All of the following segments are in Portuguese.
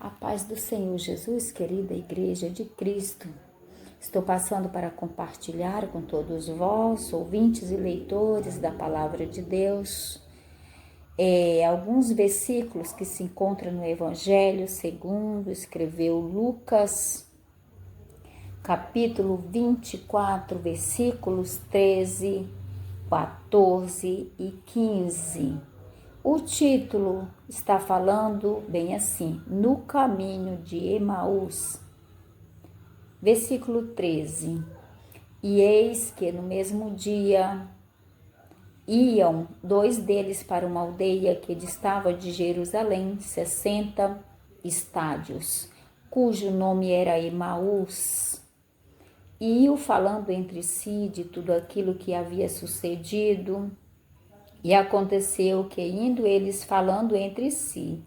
A paz do Senhor Jesus, querida Igreja de Cristo. Estou passando para compartilhar com todos vós, ouvintes e leitores da Palavra de Deus, alguns versículos que se encontram no Evangelho segundo escreveu Lucas, capítulo 24, versículos 13, 14 e 15. O título está falando bem assim: no caminho de Emaús. Versículo 13. E eis que no mesmo dia iam dois deles para uma aldeia que distava de Jerusalém 60 estádios, cujo nome era Emaús. E iam falando entre si de tudo aquilo que havia sucedido. E aconteceu que, indo eles falando entre si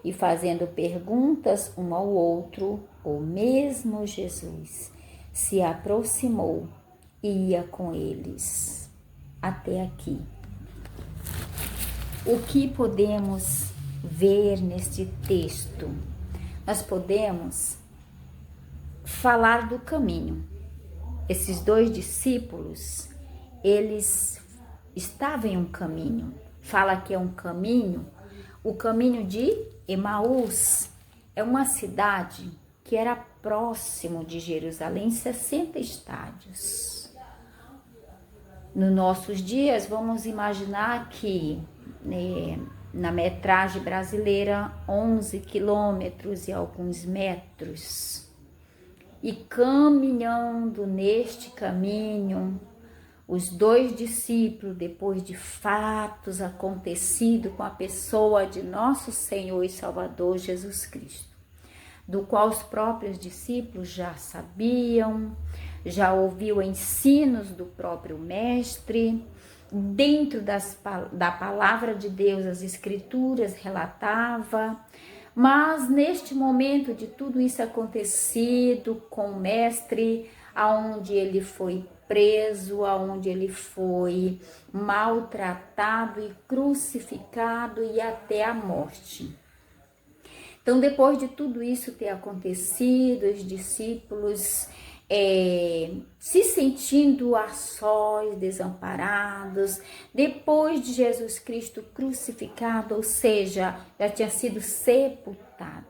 e fazendo perguntas um ao outro, o mesmo Jesus se aproximou e ia com eles. Até aqui. O que podemos ver neste texto? Nós podemos falar do caminho. Esses dois discípulos, eles estavam em um caminho. Fala que é um caminho, o caminho de Emaús. É uma cidade que era próximo de Jerusalém, 60 estádios. Nos nossos dias, vamos imaginar que na metragem brasileira, 11 quilômetros e alguns metros. E caminhando neste caminho, os dois discípulos, depois de fatos acontecidos com a pessoa de nosso Senhor e Salvador Jesus Cristo, do qual os próprios discípulos já sabiam, já ouviu ensinos do próprio Mestre, dentro da palavra de Deus, as Escrituras relatava, mas neste momento de tudo isso acontecido com o Mestre, aonde ele foi preso, aonde ele foi maltratado e crucificado e até a morte. Então, depois de tudo isso ter acontecido, os discípulos se sentindo a sós, desamparados, depois de Jesus Cristo crucificado, ou seja, já tinha sido sepultado.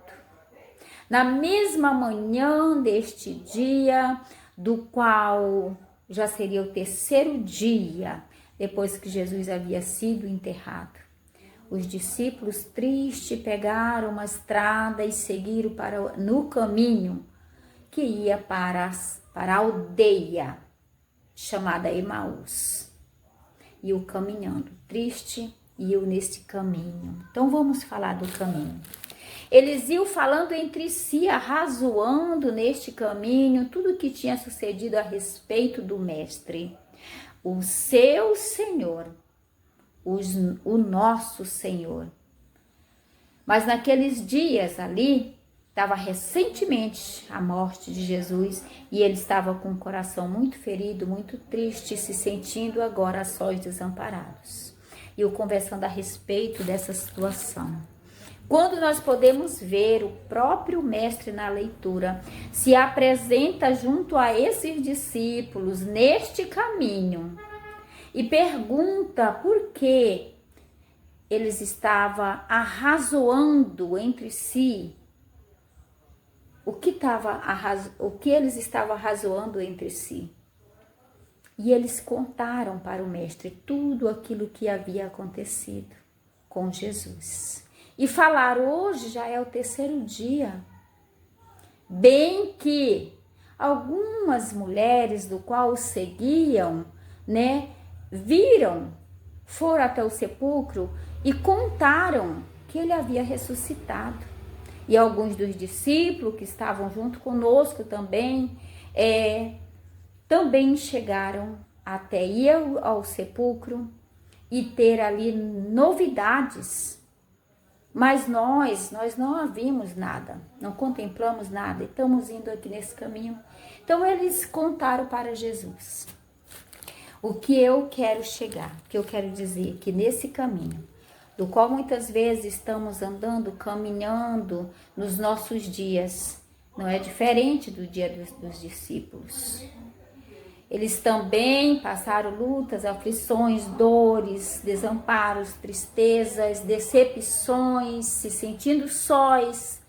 Na mesma manhã deste dia, do qual já seria o terceiro dia depois que Jesus havia sido enterrado, os discípulos tristes pegaram uma estrada e seguiram no caminho que ia para a aldeia chamada Emaús. E o caminhando triste, iam nesse caminho. Então vamos falar do caminho. Eles iam falando entre si, arrazoando neste caminho, tudo o que tinha sucedido a respeito do Mestre. O seu Senhor, o nosso Senhor. Mas naqueles dias ali, estava recentemente a morte de Jesus e ele estava com o coração muito ferido, muito triste, se sentindo agora a sós, desamparados. E eu conversando a respeito dessa situação. Quando nós podemos ver o próprio Mestre na leitura, se apresenta junto a esses discípulos neste caminho e pergunta por que eles estavam arrazoando entre si, o que eles estavam arrazoando entre si. E eles contaram para o Mestre tudo aquilo que havia acontecido com Jesus. E falar, hoje já é o terceiro dia, bem que algumas mulheres do qual o seguiam, foram até o sepulcro e contaram que ele havia ressuscitado. E alguns dos discípulos que estavam junto conosco também chegaram até ir ao sepulcro e ter ali novidades. Mas nós não vimos nada, não contemplamos nada, estamos indo aqui nesse caminho. Então eles contaram para Jesus. O que eu quero chegar, o que eu quero dizer, que nesse caminho do qual muitas vezes estamos andando, caminhando nos nossos dias. Não é diferente do dia dos discípulos. Eles também passaram lutas, aflições, dores, desamparos, tristezas, decepções, se sentindo sós.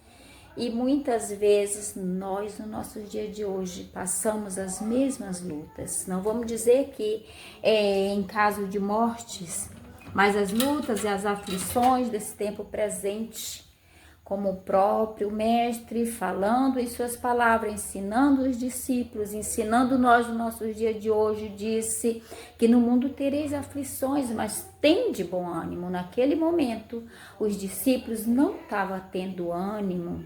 E muitas vezes nós, no nosso dia de hoje, passamos as mesmas lutas. Não vamos dizer que é em caso de mortes, mas as lutas e as aflições desse tempo presente, como o próprio Mestre falando em suas palavras, ensinando os discípulos, ensinando nós no nosso dia de hoje, disse que no mundo tereis aflições, mas tende bom ânimo. Naquele momento, os discípulos não estavam tendo ânimo,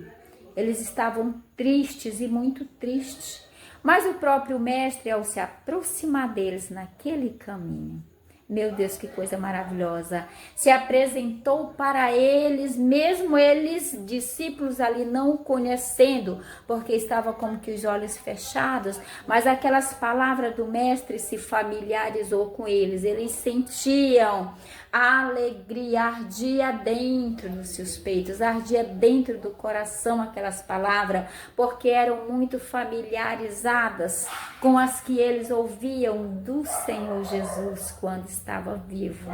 eles estavam tristes e muito tristes. Mas o próprio Mestre, ao se aproximar deles naquele caminho, meu Deus, que coisa maravilhosa, se apresentou para eles, mesmo eles, discípulos ali, não o conhecendo, porque estava como que os olhos fechados, mas aquelas palavras do Mestre se familiarizou com eles sentiam a alegria, ardia dentro dos seus peitos, ardia dentro do coração aquelas palavras, porque eram muito familiarizadas com as que eles ouviam do Senhor Jesus quando estava vivo.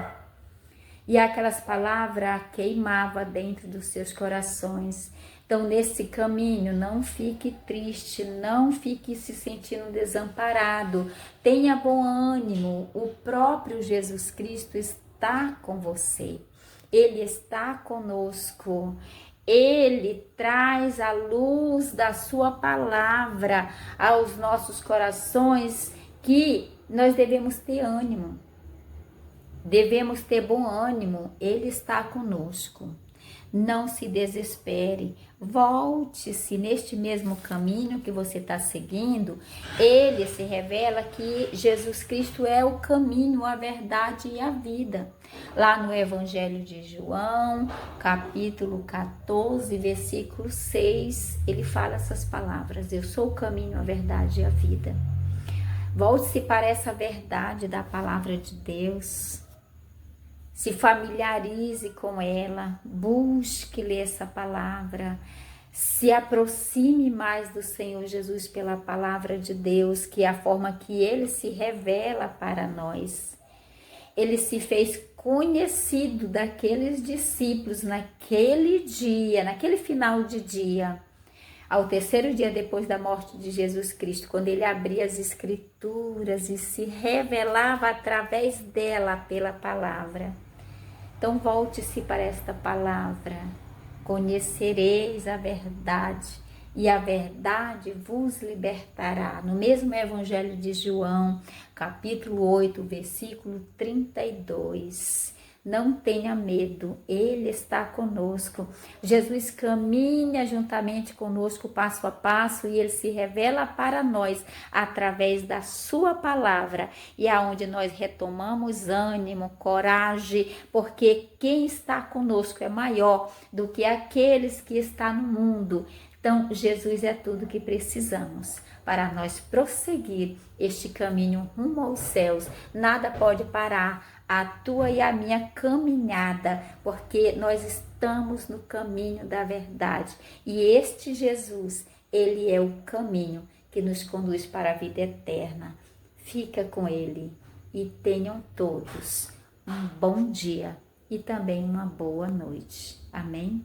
E aquelas palavras queimavam dentro dos seus corações. Então, nesse caminho, não fique triste, não fique se sentindo desamparado, tenha bom ânimo, o próprio Jesus Cristo está com você, Ele está conosco, Ele traz a luz da sua palavra aos nossos corações, que nós devemos ter ânimo, devemos ter bom ânimo, Ele está conosco. Não se desespere, volte-se neste mesmo caminho que você está seguindo. Ele se revela que Jesus Cristo é o caminho, a verdade e a vida. Lá no Evangelho de João, capítulo 14, versículo 6, ele fala essas palavras: eu sou o caminho, a verdade e a vida. Volte-se para essa verdade da palavra de Deus. Se familiarize com ela, busque ler essa palavra, se aproxime mais do Senhor Jesus pela palavra de Deus, que é a forma que Ele se revela para nós. Ele se fez conhecido daqueles discípulos naquele dia, naquele final de dia, ao terceiro dia depois da morte de Jesus Cristo, quando Ele abria as Escrituras e se revelava através dela pela palavra. Então volte-se para esta palavra, conhecereis a verdade e a verdade vos libertará. No mesmo Evangelho de João, capítulo 8, versículo 32. Não tenha medo, Ele está conosco. Jesus caminha juntamente conosco passo a passo e Ele se revela para nós através da sua palavra, e aonde nós retomamos ânimo, coragem, porque quem está conosco é maior do que aqueles que estão no mundo. Então, Jesus é tudo que precisamos para nós prosseguir este caminho rumo aos céus. Nada pode parar a tua e a minha caminhada, porque nós estamos no caminho da verdade. E este Jesus, Ele é o caminho que nos conduz para a vida eterna. Fica com Ele e tenham todos um bom dia e também uma boa noite. Amém?